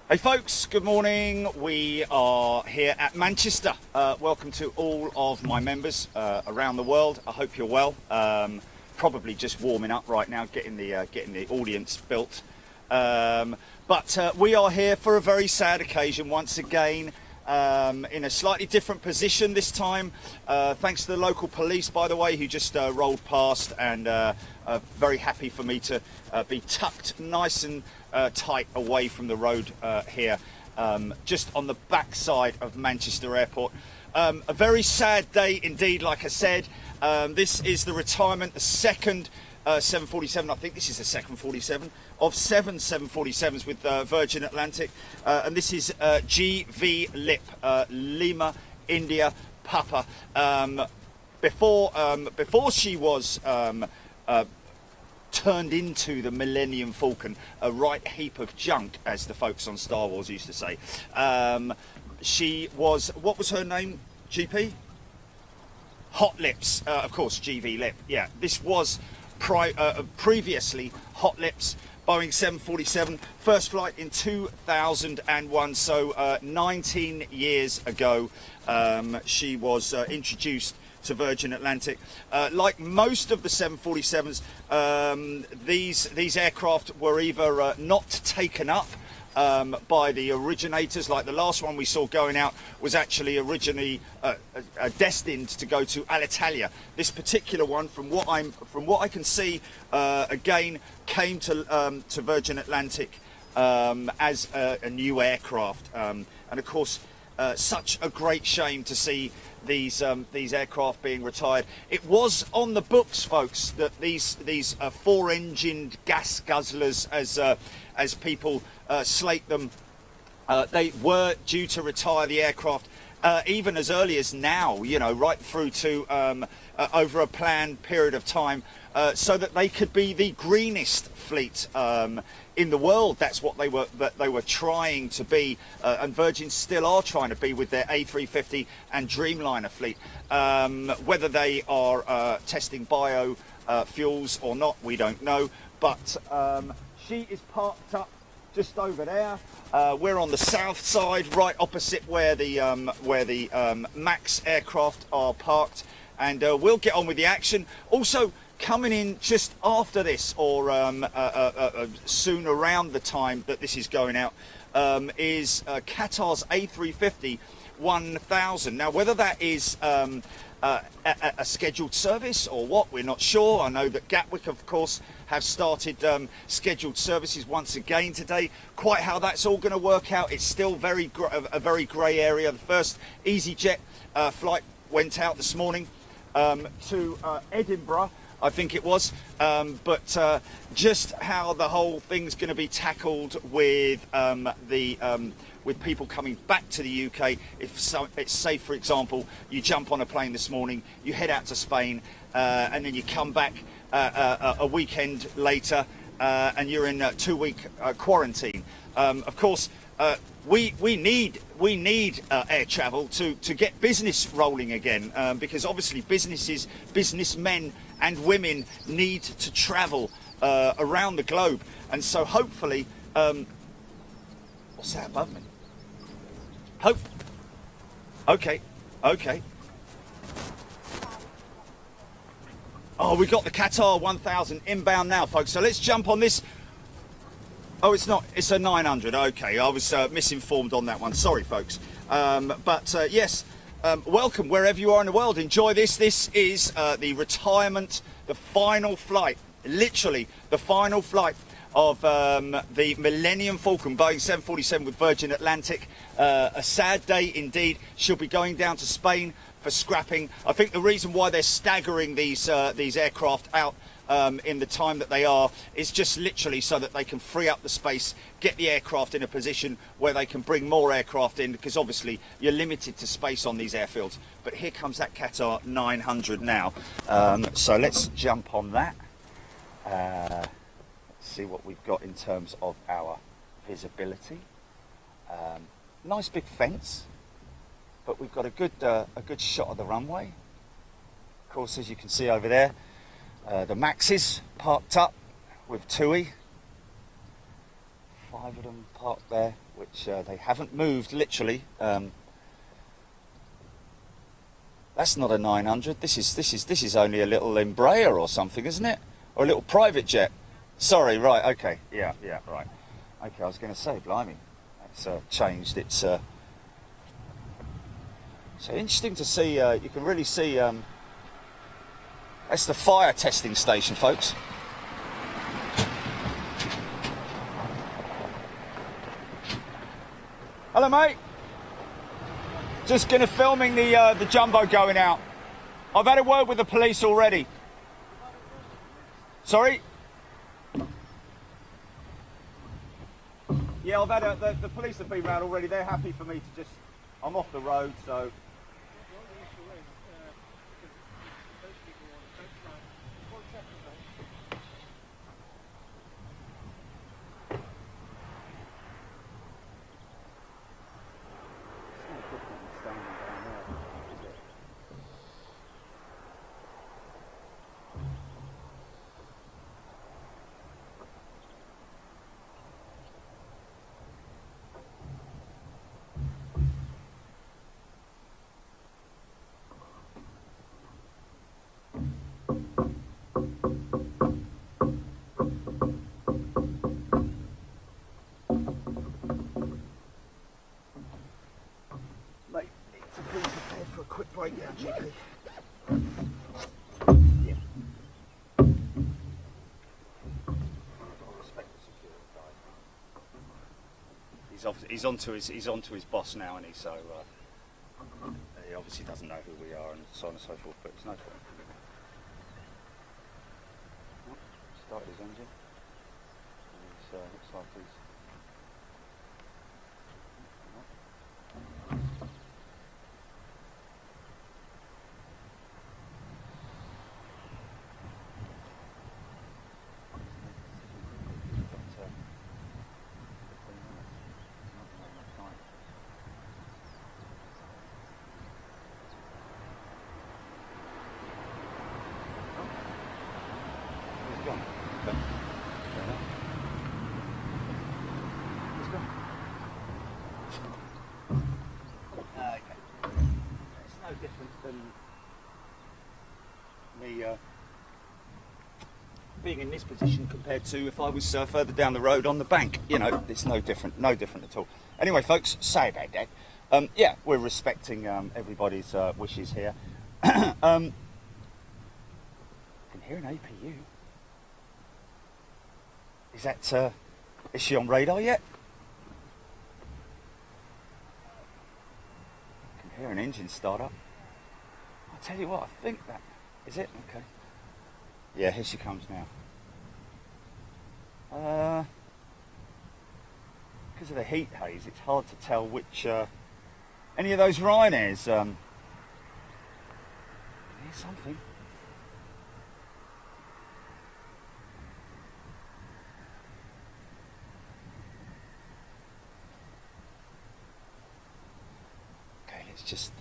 Hey folks, good morning. We are here at Manchester. Welcome to all of my members around the world. I hope you're well. Probably just warming up right now, getting the audience built. But we are here for a very sad occasion once again. In a slightly different position this time, thanks to the local police, by the way, who just rolled past, and very happy for me to be tucked nice and tight away from the road here, just on the backside of Manchester Airport. A very sad day indeed, like I said. This is the retirement, the second 747, I think this is the second 47 of 7 747s with Virgin Atlantic, and this is G-VLIP, Lima India Papa. Before she was turned into the Millennium Falcon, a right heap of junk, as the folks on Star Wars used to say. She was, what was her name, GP? Hot Lips, of course, G-VLIP. Yeah, this was previously Hot Lips, Boeing 747, first flight in 2001, so 19 years ago she was introduced to Virgin Atlantic. Like most of the 747s, these aircraft were either not taken up by the originators. Like the last one we saw going out was actually originally destined to go to Alitalia. This particular one, from what I can see, again came to Virgin Atlantic as a new aircraft, and of course such a great shame to see these aircraft being retired. It was on the books, folks, that these 4-engined gas guzzlers, as people slate them, they were due to retire the aircraft even as early as now, you know, right through to over a planned period of time, so that they could be the greenest fleet in the world. That's what they were trying to be, and Virgin still are trying to be with their A350 and Dreamliner fleet. Whether they are testing bio fuels or not, we don't know, but she is parked up just over there. We're on the south side, right opposite where the MAX aircraft are parked, and we'll get on with the action. Also coming in just after this, or soon around the time that this is going out, is Qatar's A350 1000. Now, whether that is a scheduled service or what, we're not sure. I know that Gatwick, of course, have started scheduled services once again today. Quite how that's all going to work out, it's still a very grey area. The first EasyJet flight went out this morning to Edinburgh, I think it was, but just how the whole thing's going to be tackled with with people coming back to the UK. If it's say, for example, you jump on a plane this morning, you head out to Spain, and then you come back a weekend later, and you're in a 2-week quarantine. Of course, we need air travel to get business rolling again, because obviously businessmen and women need to travel around the globe, and so hopefully, what's that above me? Okay. Oh, we got the Qatar 1000 inbound now, folks. So let's jump on this. Oh, it's not. It's a 900. Okay, I was misinformed on that one. Sorry, folks. Yes, welcome wherever you are in the world. Enjoy this. This is the retirement, the final flight, literally the final flight of the Millennium Falcon, Boeing 747 with Virgin Atlantic. A sad day indeed. She'll be going down to Spain for scrapping. I think the reason why they're staggering these aircraft out in the time that they are is just literally so that they can free up the space, get the aircraft in a position where they can bring more aircraft in, because obviously you're limited to space on these airfields. But here comes that Qatar 900 now. So let's jump on that. See what we've got in terms of our visibility. Nice big fence, but we've got a good shot of the runway. Of course, as you can see over there, the Maxes parked up with TUI. 5 of them parked there which they haven't moved literally. That's not a 900. This is only a little Embraer or something, isn't it? Or a little private jet. Sorry, right, okay, yeah, right. Okay, I was going to say, blimey, that's changed. It's so interesting to see. You can really see. That's the fire testing station, folks. Hello, mate. Just going to filming the jumbo going out. I've had a word with the police already. Sorry? Yeah, I've had the police have been round already. They're happy for me to just. I'm off the road, so. Quick breakdown, GP. Yeah. He's onto his boss now, and so he obviously doesn't know who we are and so on and so forth. But it's no point. Start his engine. And looks like he's. Me being in this position compared to if I was further down the road on the bank. You know, it's no different at all. Anyway, folks, sorry about that. Yeah, we're respecting everybody's wishes here. I can hear an APU. Is she on radar yet? I can hear an engine start up. I'll tell you what, I think that is it. Okay. Yeah, here she comes now. Because of the heat haze, it's hard to tell which any of those Ryanairs. Here's something. Okay, let's just.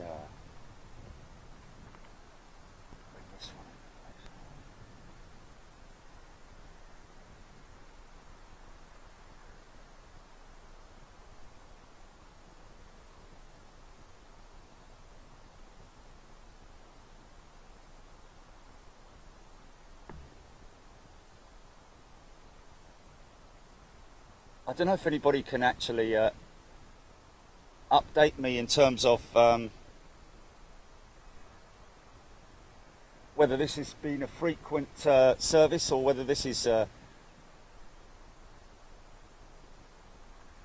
I don't know if anybody can actually update me in terms of whether this has been a frequent service or whether this is I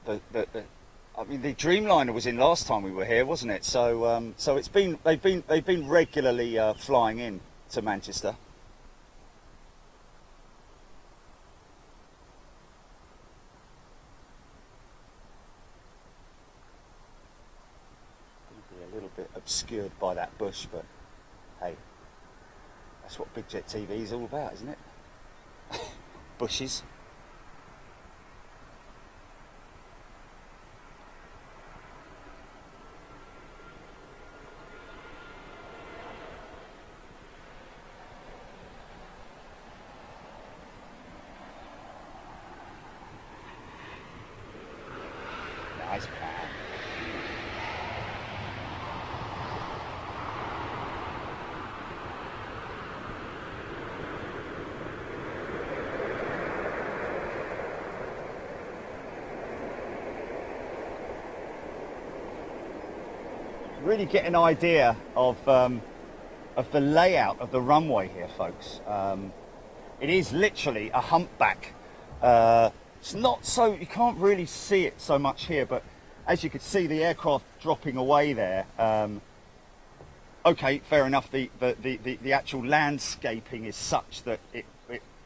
mean, the Dreamliner was in last time we were here, wasn't it? So so they've been regularly flying in to Manchester. A little bit obscured by that bush, but hey, that's what Big Jet TV is all about, isn't it? Bushes. really get an idea of the layout of the runway here, folks. It is literally a humpback. It's not so, you can't really see it so much here, but as you can see the aircraft dropping away there. Okay, fair enough, the actual landscaping is such that it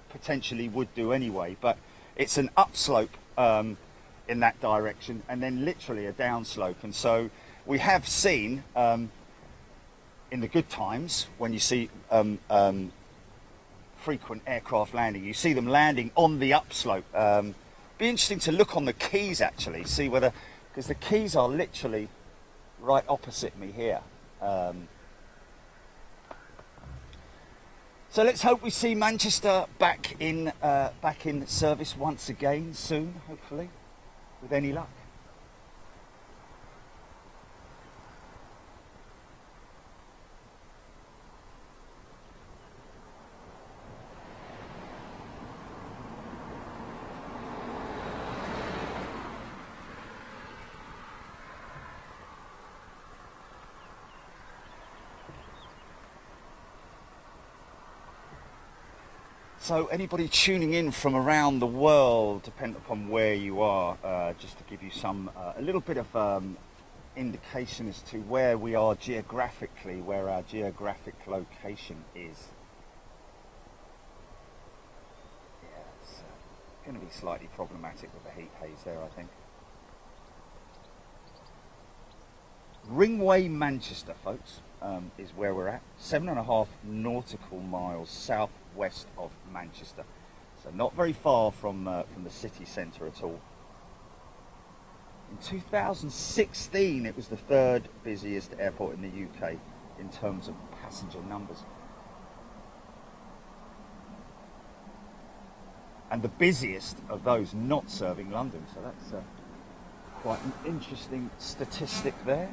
potentially would do anyway, but it's an upslope in that direction and then literally a downslope. And so we have seen in the good times when you see frequent aircraft landing, you see them landing on the upslope. Be interesting to look on the keys actually, see whether, because the keys are literally right opposite me here. So let's hope we see Manchester back in service once again soon, hopefully, with any luck. So anybody tuning in from around the world, depending upon where you are, just to give you some, a little bit of indication as to where we are geographically, where our geographic location is. Yeah, it's going to be slightly problematic with the heat haze there, I think. Ringway, Manchester, folks, is where we're at. 7.5 nautical miles southwest of Manchester, so not very far from the city centre at all. In 2016, it was the third busiest airport in the UK in terms of passenger numbers, and the busiest of those not serving London. So that's quite an interesting statistic there.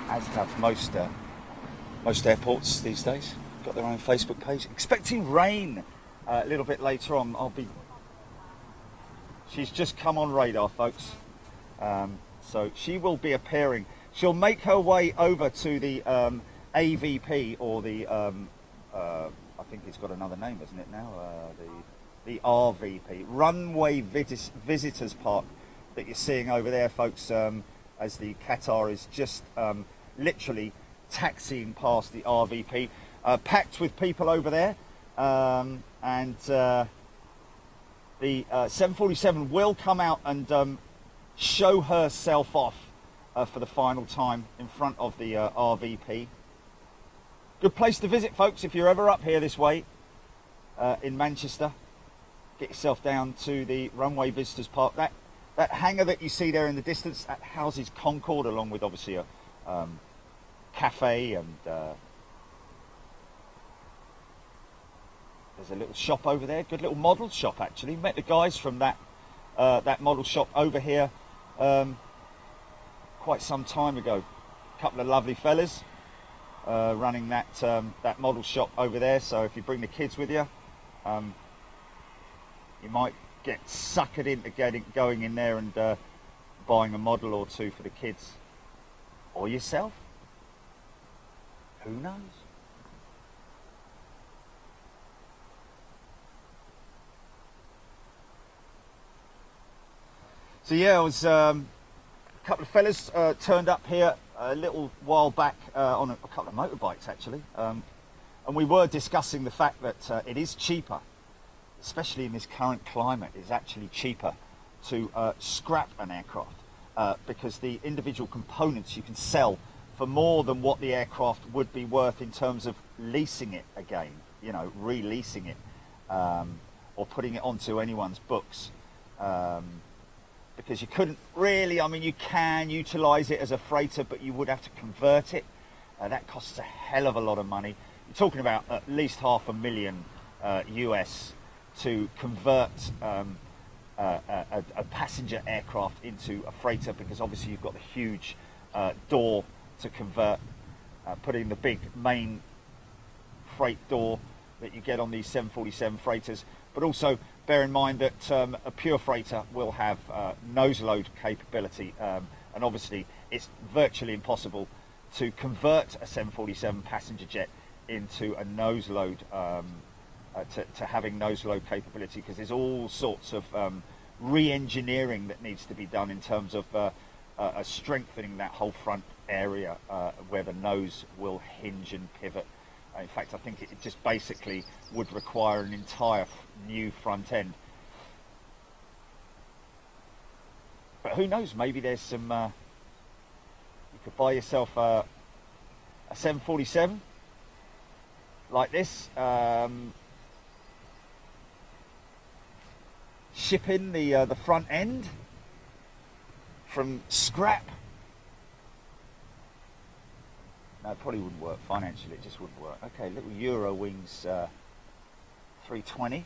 As have most airports these days, got their own Facebook page. Expecting rain a little bit later on. She's just come on radar, folks. So she will be appearing. She'll make her way over to the AVP, or the I think it's got another name, isn't it now? The RVP, Runway Visitors Park, that you're seeing over there, folks. As the Qatar is just literally taxiing past the RVP, packed with people over there, and the 747 will come out and show herself off for the final time in front of the RVP. Good place to visit, folks, if you're ever up here this way in Manchester. Get yourself down to the Runway Visitors Park. That hangar that you see there in the distance, that houses Concorde, along with obviously a cafe, and there's a little shop over there, good little model shop actually. Met the guys from that model shop over here quite some time ago. A couple of lovely fellas running that model shop over there. So if you bring the kids with you, you might get suckered into going in there and buying a model or two for the kids or yourself. Who knows? So yeah, it was a couple of fellas turned up here a little while back on a couple of motorbikes actually, and we were discussing the fact that it is cheaper, especially in this current climate, it's actually cheaper to scrap an aircraft because the individual components you can sell for more than what the aircraft would be worth in terms of leasing it again, you know, releasing it or putting it onto anyone's books. Because you couldn't really, I mean, you can utilise it as a freighter, but you would have to convert it. That costs a hell of a lot of money. You're talking about at least $500,000 US to convert a passenger aircraft into a freighter, because obviously you've got the huge door to convert, putting the big main freight door that you get on these 747 freighters, but also bear in mind that a pure freighter will have nose load capability, and obviously it's virtually impossible to convert a 747 passenger jet into a nose load, to having nose load capability, because there's all sorts of re-engineering that needs to be done in terms of strengthening that whole front area where the nose will hinge and pivot. In fact, I think it just basically would require an entire new front end. But who knows, maybe there's some, you could buy yourself a 747 like this, ship in the front end from scrap. No, it probably wouldn't work financially, it just wouldn't work. Okay, little Eurowings 320.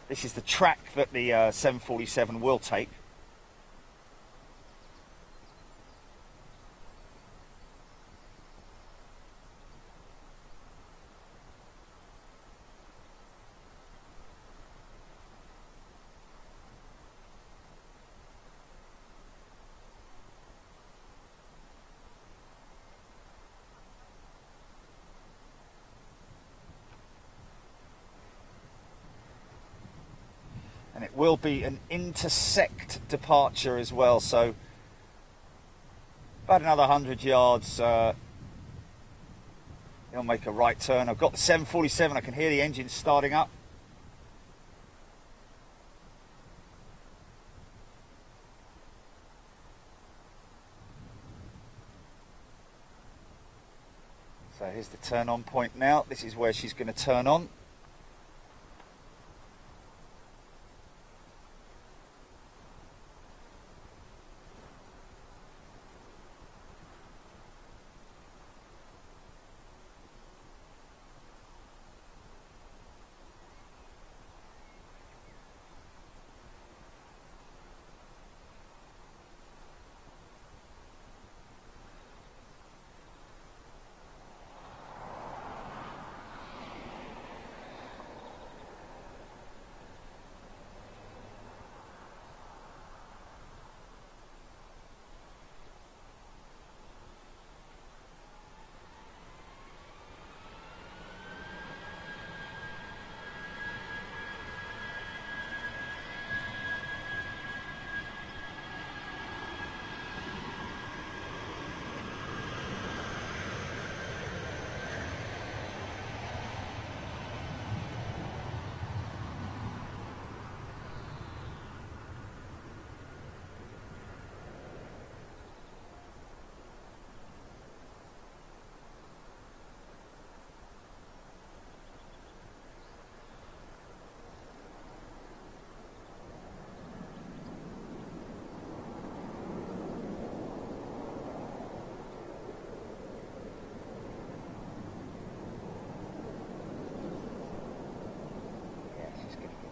This is the track that the 747 will take. And it will be an intersect departure as well, so about another 100 yards, it'll make a right turn. I've got the 747, I can hear the engine starting up. So here's the turn on point now. This is where she's going to turn on.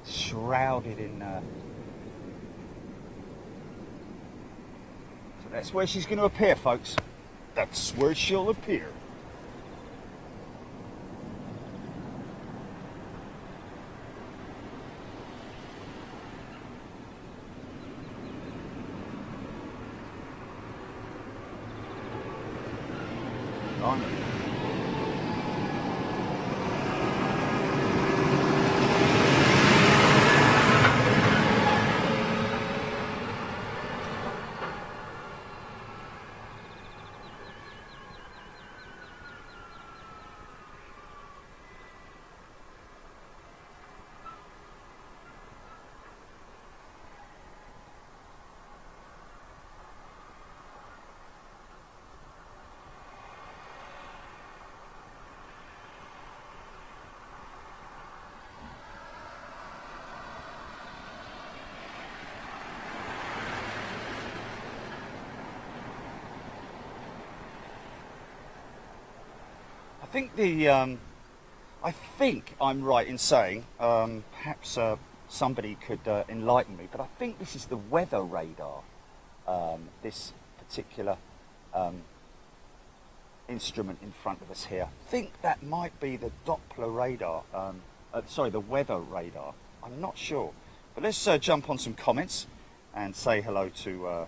Shrouded in so that's where she's going to appear, folks. That's where she'll appear. On. I think I'm right in saying, perhaps somebody could enlighten me, but I think this is the weather radar. This particular instrument in front of us here. I think that might be the Doppler radar. Sorry, the weather radar. I'm not sure. But let's jump on some comments and say hello to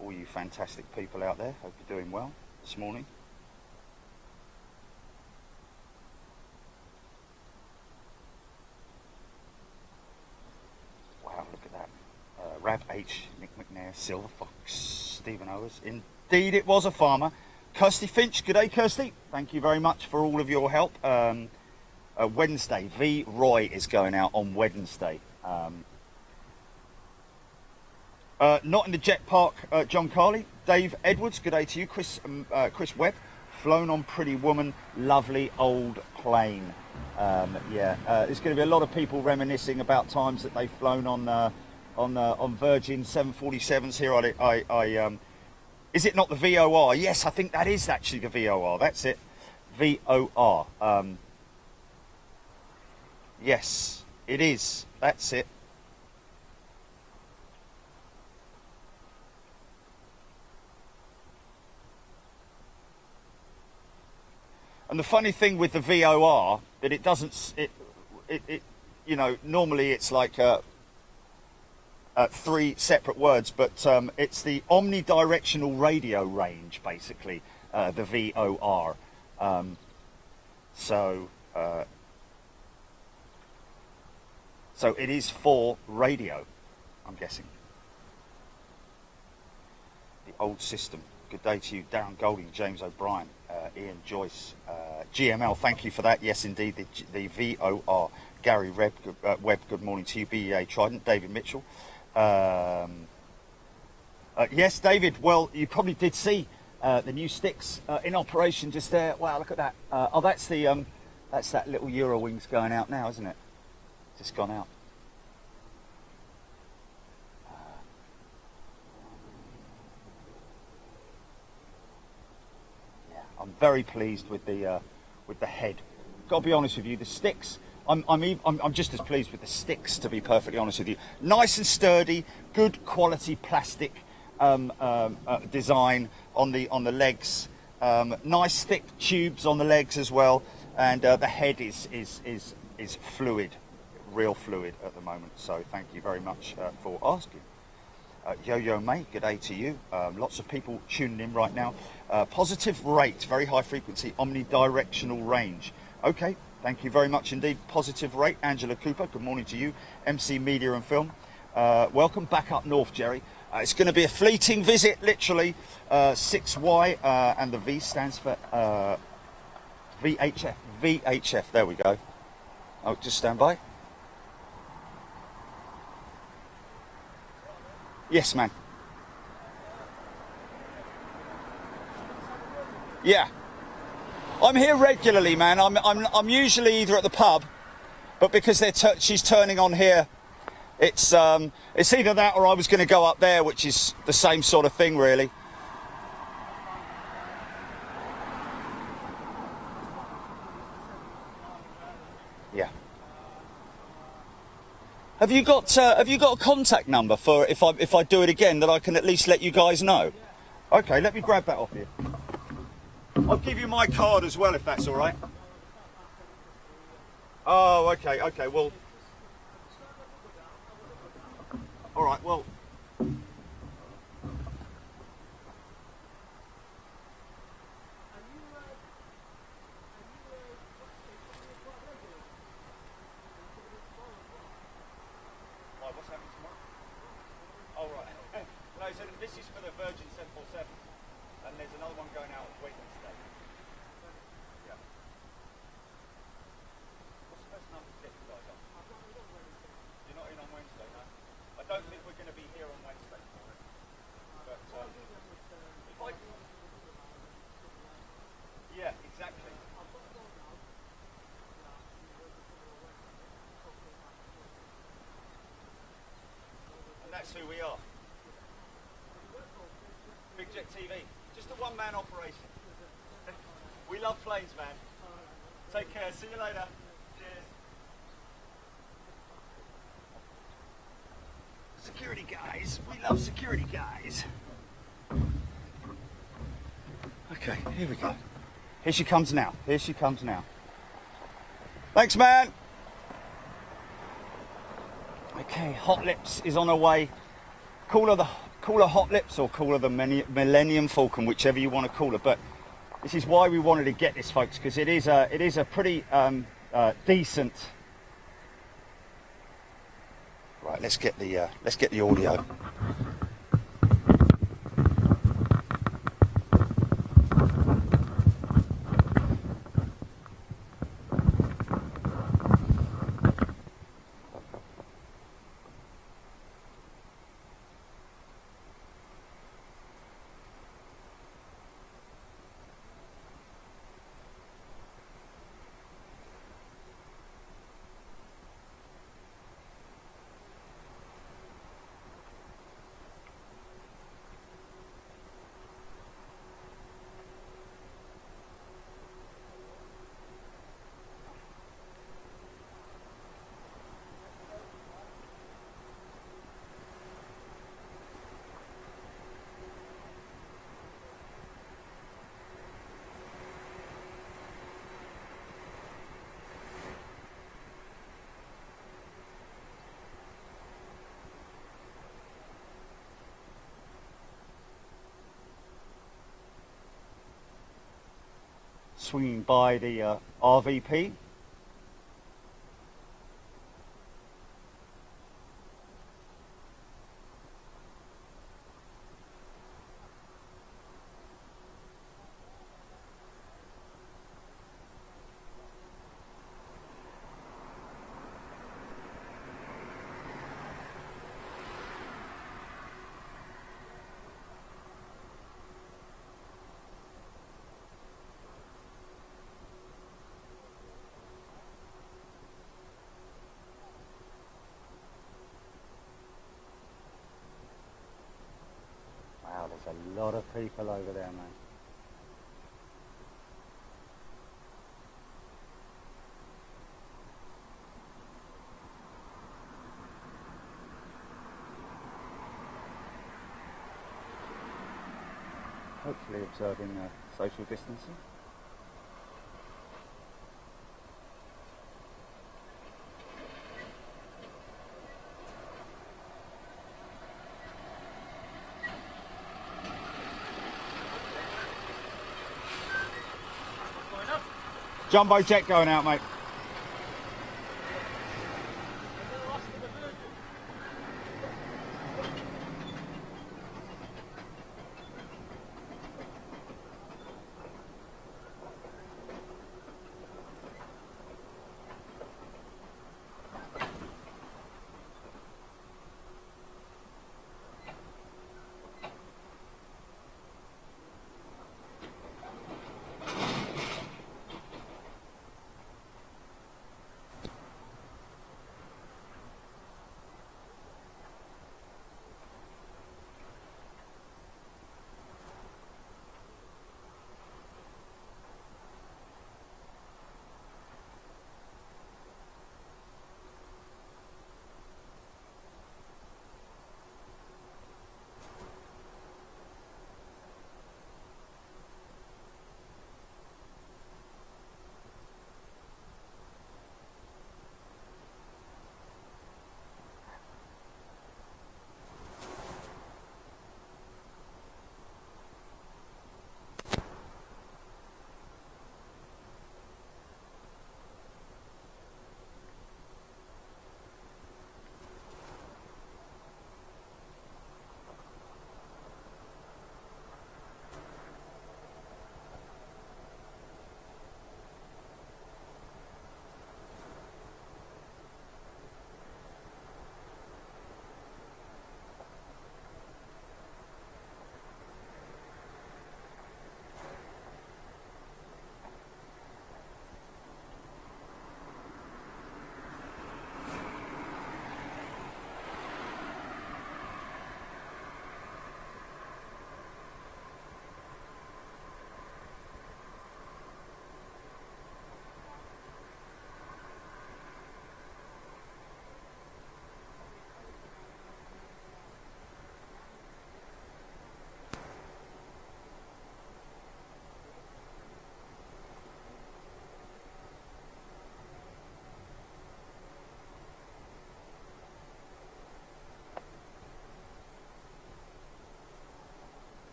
all you fantastic people out there. Hope you're doing well this morning. Wow, look at that. Rab H, Nick McNair, Silver Fox, Stephen Owers. Indeed, it was a farmer. Kirsty Finch, good day, Kirsty. Thank you very much for all of your help. Wednesday, V. Roy is going out on Wednesday. Not in the jet park, John Carley. Dave Edwards, good day to you. Chris Webb, flown on Pretty Woman, lovely old plane. There's going to be a lot of people reminiscing about times that they've flown on Virgin 747s here. Is it not the VOR? Yes, I think that is actually the VOR. That's it, VOR. Yes, it is. That's it. And the funny thing with the VOR that it doesn't. You know, normally it's like three separate words, but it's the omnidirectional radio range, basically, the VOR. So it is for radio, I'm guessing. The old system. Good day to you, Darren Golding, James O'Brien, Ian Joyce, GML. Thank you for that. Yes, indeed, the VOR. Gary Webb, good morning to you. BEA Trident, David Mitchell. Yes, David. Well, you probably did see the new sticks in operation just there. Wow, look at that. That's that little Eurowings going out now, isn't it? Just gone out. I'm very pleased with the head. Got to be honest with you, the sticks. I'm just as pleased with the sticks, to be perfectly honest with you. Nice and sturdy, good quality plastic design on the legs. Nice thick tubes on the legs as well, and the head is fluid, real fluid at the moment. So thank you very much for asking. Yo-Yo Mate, good day to you. Lots of people tuning in right now. Positive rate, very high frequency, omnidirectional range. Okay, thank you very much indeed. Positive rate, Angela Cooper, good morning to you. MC Media and Film, welcome back up north, Jerry. It's going to be a fleeting visit, literally. 6Y, and the V stands for VHF. VHF, there we go. Oh, just stand by. Yes, man. Yeah. I'm here regularly, man. I'm usually either at the pub, but because she's turning on here, it's either that or I was going to go up there, which is the same sort of thing, really. Yeah. Have you got a contact number for if I do it again that I can at least let you guys know? Okay, let me grab that off you. I'll give you my card as well if that's all right. Oh, okay, well. All right, well. What's happening tomorrow? Oh, right. No, so this is for the Virgin 747, and there's another one going out Wednesday. Yeah. What's the best number to get you guys on? You're not in on Wednesday, no? I don't think we're going to be here on Wednesday for it. But, if I... Yeah, exactly. That's who we are. Big Jet TV. Just a one-man operation. We love planes, man. Take care. See you later. Cheers. Security guys. We love security guys. Okay, here we go. Here she comes now. Here she comes now. Thanks, man. Okay, Hot Lips is on her way. Call her Hot Lips or call her the Millennium Falcon, whichever you want to call her. But this is why we wanted to get this, folks, because it is a pretty decent. Right, let's get the audio. Swinging by the RVP. Wow, there's a lot of people over there, man. Hopefully observing social distancing. Jumbo jet going out, mate.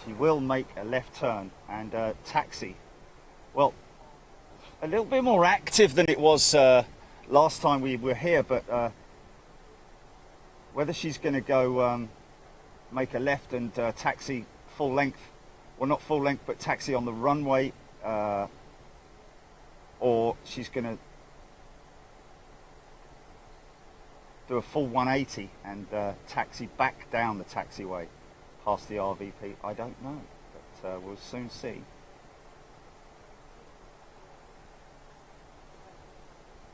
she will make a left turn and taxi. Well, a little bit more active than it was last time we were here, but whether she's going to go make a left and taxi full length, well, not full length, but taxi on the runway, or she's going to do a full 180 and taxi back down the taxiway past the RVP, I don't know, but we'll soon see.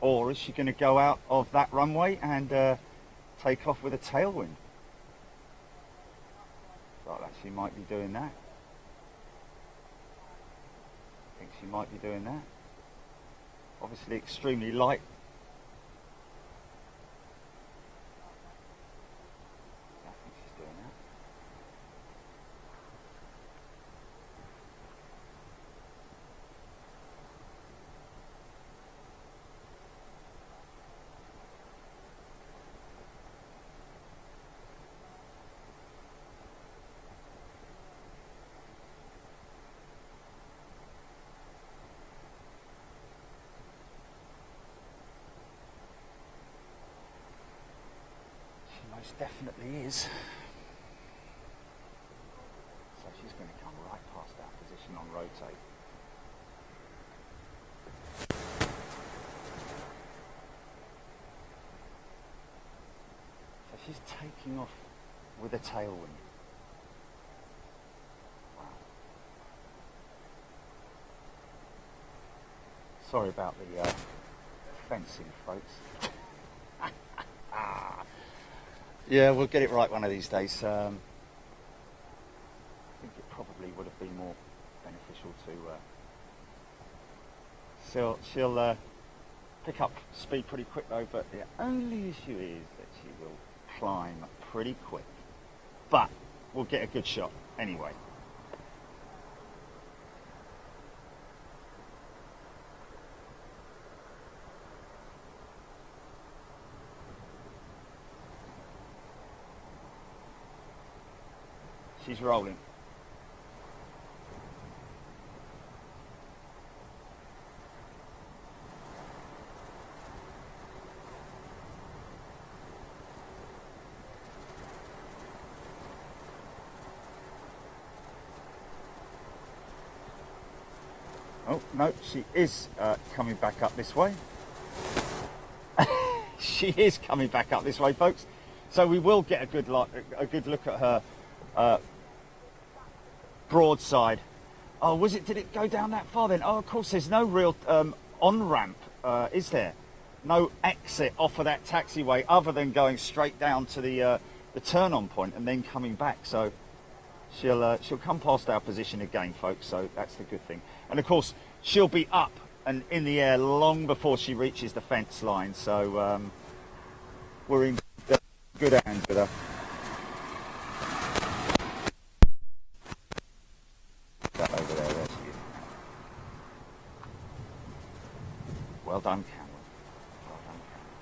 Or is she going to go out of that runway and take off with a tailwind? Well, she might be doing that. I think she might be doing that. Obviously extremely light. I think she's doing that. Most definitely is. So she's going to come right past that position on rotate. So she's taking off with a tailwind. Wow. Sorry about the fencing, folks. Yeah, we'll get it right one of these days. I think it probably would have been more beneficial to... She'll pick up speed pretty quick though, but the only issue is that she will climb pretty quick. But we'll get a good shot anyway. She's rolling. Oh, no, she is coming back up this way. She is coming back up this way, folks. So we will get a good look at her broadside. Oh, was it? Did it go down that far then? Oh, of course. There's no real on-ramp, is there? No exit off of that taxiway other than going straight down to the turn-on point and then coming back. So she'll come past our position again, folks. So that's the good thing. And of course, she'll be up and in the air long before she reaches the fence line. So we're in good hands with her. Over there she is. Well done, Cameron. Well done, Cameron.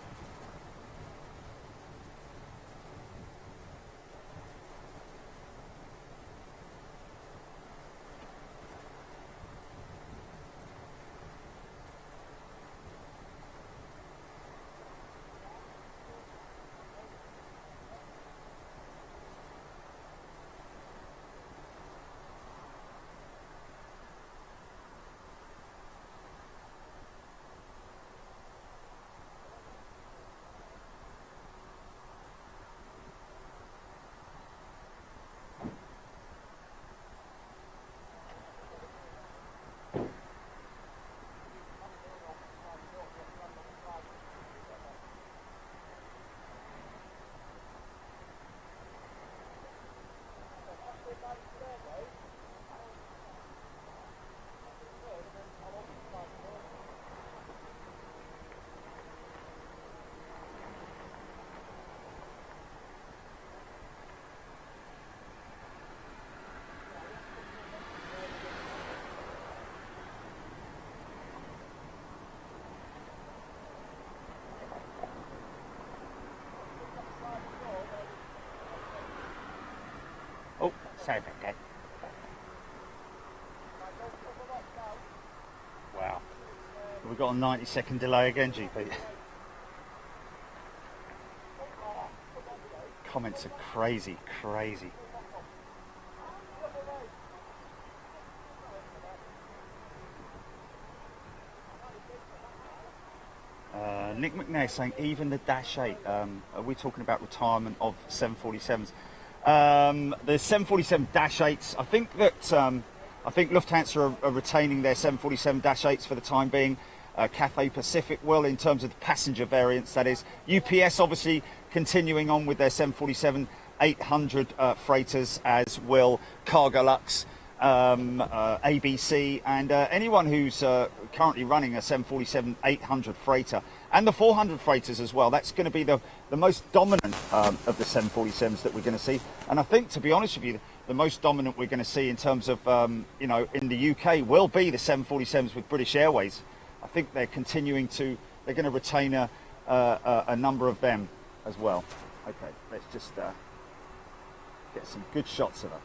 Oh, sorry about that. We've got a 90-second delay again, GP. Comments are crazy, crazy. Nick McNair saying even the Dash 8. Are we talking about retirement of 747s? The 747 Dash 8s. I think Lufthansa are retaining their 747 Dash 8s for the time being. Cathay Pacific will, in terms of the passenger variants, that is. UPS obviously continuing on with their 747-800 freighters, as will Cargolux, ABC, and anyone who's currently running a 747-800 freighter, and the 400 freighters as well. That's going to be the most dominant of the 747s that we're going to see. And I think, to be honest with you, the most dominant we're going to see in terms of, in the UK will be the 747s with British Airways. I think they're going to retain a number of them as well. Okay, let's just get some good shots of it.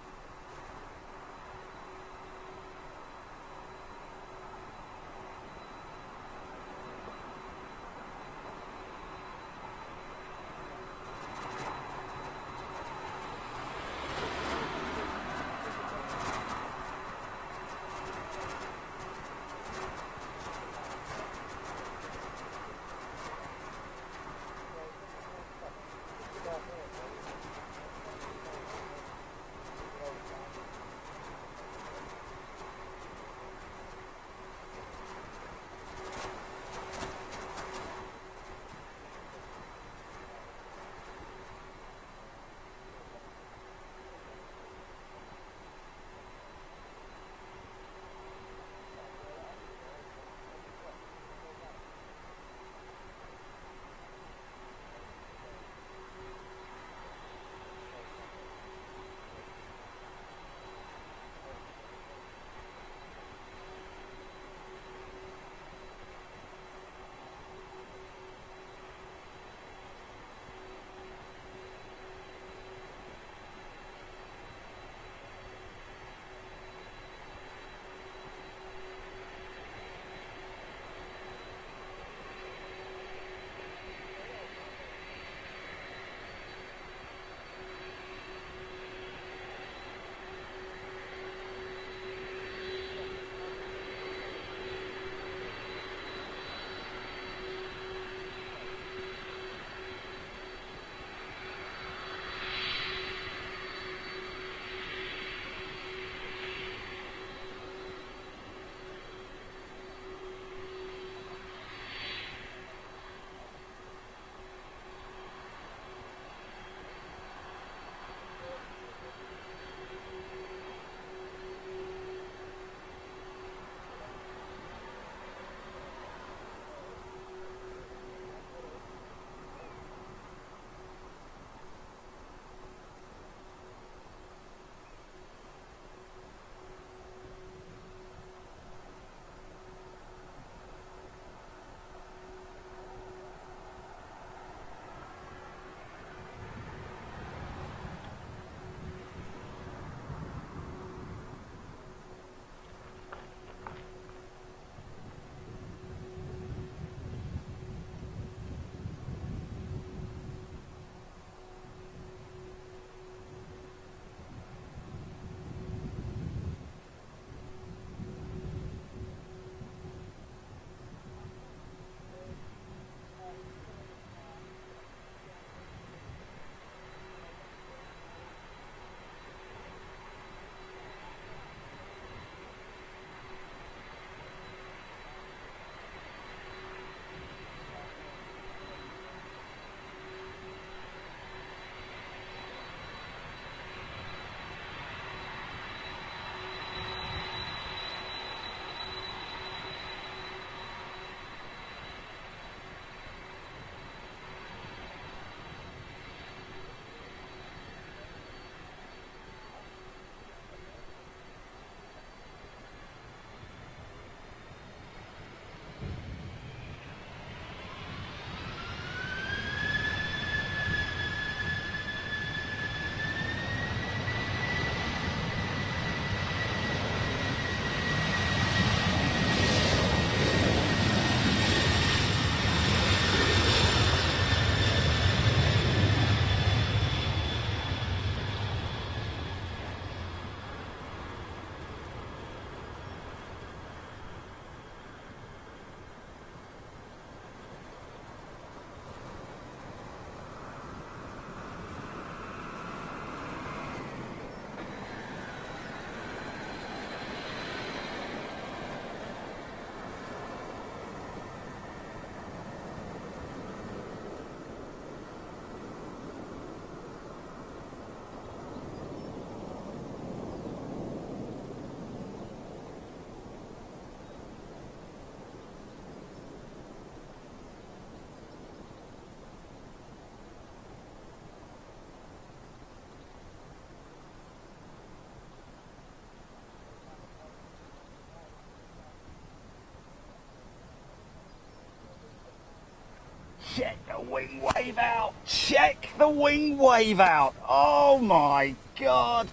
Check the wing wave out. Check the wing wave out. Oh my God.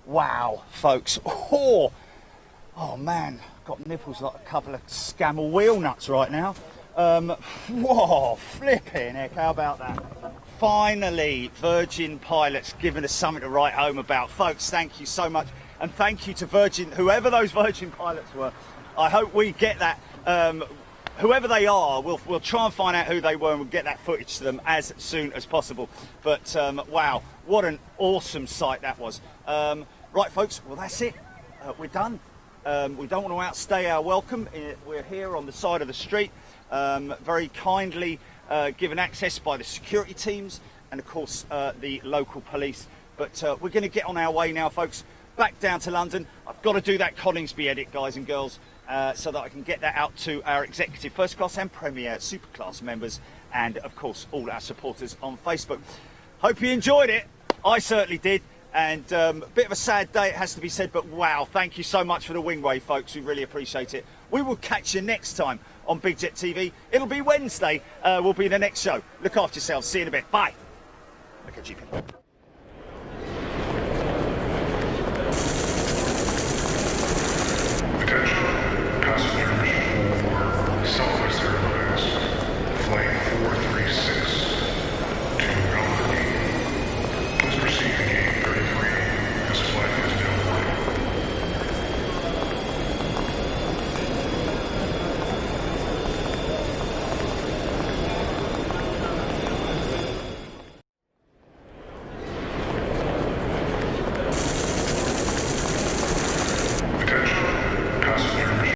Wow, folks. Oh man, got nipples like a couple of Scamel wheel nuts right now. Whoa, flipping heck, how about that? Finally, Virgin pilots giving us something to write home about. Folks, thank you so much. And thank you to Virgin, whoever those Virgin pilots were. I hope we get that. Whoever they are, we'll try and find out who they were and we'll get that footage to them as soon as possible. But wow, what an awesome sight that was. Right, folks, well, that's it. We're done. We don't want to outstay our welcome. We're here on the side of the street, very kindly given access by the security teams and, of course, the local police. But we're going to get on our way now, folks, back down to London. I've got to do that Coningsby edit, guys and girls, so that I can get that out to our executive first class and premier superclass members and, of course, all our supporters on Facebook. Hope you enjoyed it. I certainly did. And a bit of a sad day, it has to be said, but wow, thank you so much for the wing wave, folks. We really appreciate it. We will catch you next time on Big Jet TV. It'll be Wednesday, will be the next show. Look after yourselves. See you in a bit. Bye. Okay, GP.